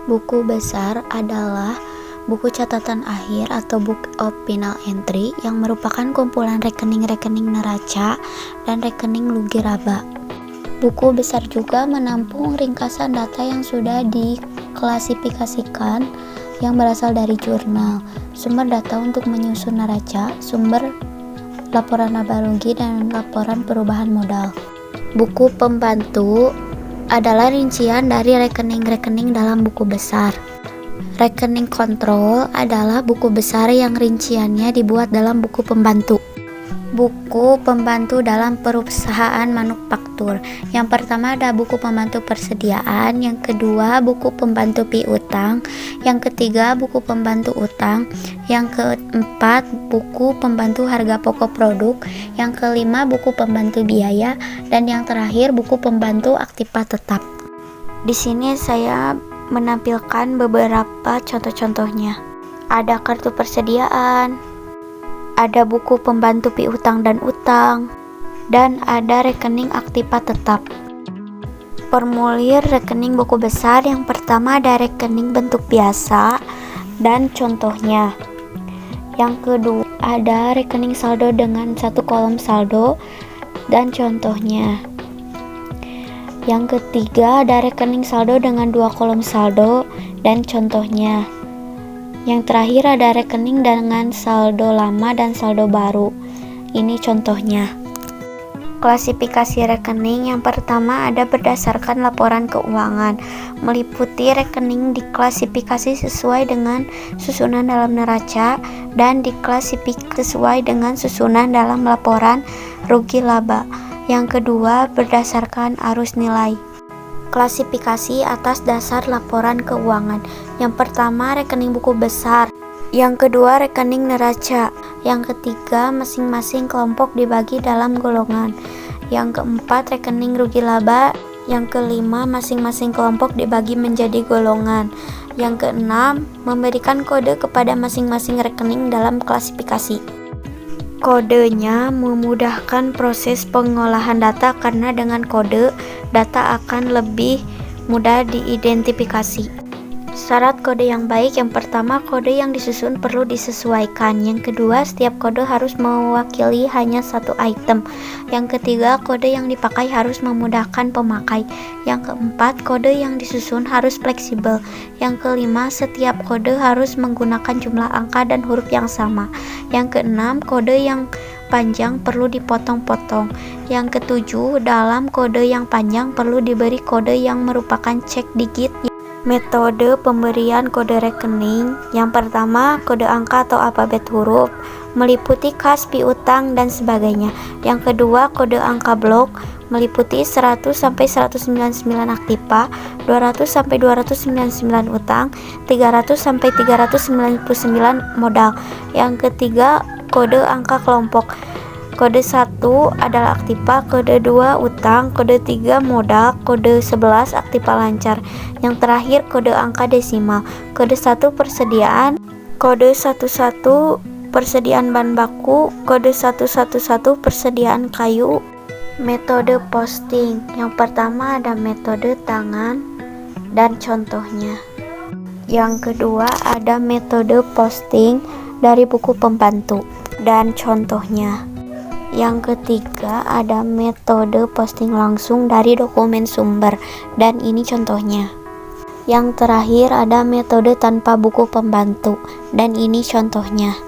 Buku besar adalah buku catatan akhir atau book of final entry yang merupakan kumpulan rekening-rekening neraca dan rekening lugi laba. Buku besar juga menampung ringkasan data yang sudah diklasifikasikan yang berasal dari jurnal, sumber data untuk menyusun neraca, sumber laporan laba rugi, dan laporan perubahan modal. Buku pembantu adalah rincian dari rekening-rekening dalam buku besar. Rekening kontrol adalah buku besar yang rinciannya dibuat dalam buku pembantu. Buku pembantu dalam perusahaan manufaktur. Yang pertama ada buku pembantu persediaan, yang kedua buku pembantu piutang, yang ketiga buku pembantu utang, yang keempat buku pembantu harga pokok produk, yang kelima buku pembantu biaya, dan yang terakhir buku pembantu aktiva tetap. Di sini saya menampilkan beberapa contoh-contohnya. Ada kartu persediaan, ada buku pembantu piutang dan utang, dan ada rekening aktiva tetap. Formulir rekening buku besar. Yang pertama ada rekening bentuk biasa dan contohnya. Yang kedua ada rekening saldo dengan satu kolom saldo dan contohnya. Yang ketiga ada rekening saldo dengan dua kolom saldo dan contohnya. Yang terakhir ada rekening dengan saldo lama dan saldo baru. Ini contohnya. Klasifikasi rekening yang pertama ada berdasarkan laporan keuangan, meliputi rekening diklasifikasi sesuai dengan susunan dalam neraca dan diklasifikasi sesuai dengan susunan dalam laporan rugi laba. Yang kedua berdasarkan arus nilai. Klasifikasi atas dasar laporan keuangan. Yang pertama rekening buku besar, yang kedua rekening neraca, yang ketiga masing-masing kelompok dibagi dalam golongan, yang keempat rekening rugi laba, yang kelima masing-masing kelompok dibagi menjadi golongan, yang keenam memberikan kode kepada masing-masing rekening dalam klasifikasi. Kodenya memudahkan proses pengolahan data karena dengan kode, data akan lebih mudah diidentifikasi. Syarat kode yang baik. Yang pertama, kode yang disusun perlu disesuaikan. Yang kedua, setiap kode harus mewakili hanya satu item. Yang ketiga, kode yang dipakai harus memudahkan pemakai. Yang keempat, kode yang disusun harus fleksibel. Yang kelima, setiap kode harus menggunakan jumlah angka dan huruf yang sama. Yang keenam, kode yang panjang perlu dipotong-potong. Yang ketujuh, dalam kode yang panjang perlu diberi kode yang merupakan cek digit. Metode pemberian kode rekening. Yang pertama, kode angka atau alfabet huruf, meliputi kas, piutang, dan sebagainya. Yang kedua, kode angka blok, meliputi 100 sampai 199 aktiva, 200 sampai 299 utang, 300 sampai 399 modal. Yang ketiga, kode angka kelompok. Kode 1 adalah aktiva, kode 2 utang, kode 3 modal, kode 11 aktiva lancar. Yang terakhir kode angka desimal. Kode 1 persediaan, kode 11 persediaan bahan baku, kode 111 persediaan kayu. Metode posting. Yang pertama ada metode tangan dan contohnya. Yang kedua ada metode posting dari buku pembantu dan contohnya. Yang ketiga ada metode posting langsung dari dokumen sumber dan ini contohnya. Yang terakhir ada metode tanpa buku pembantu dan ini contohnya.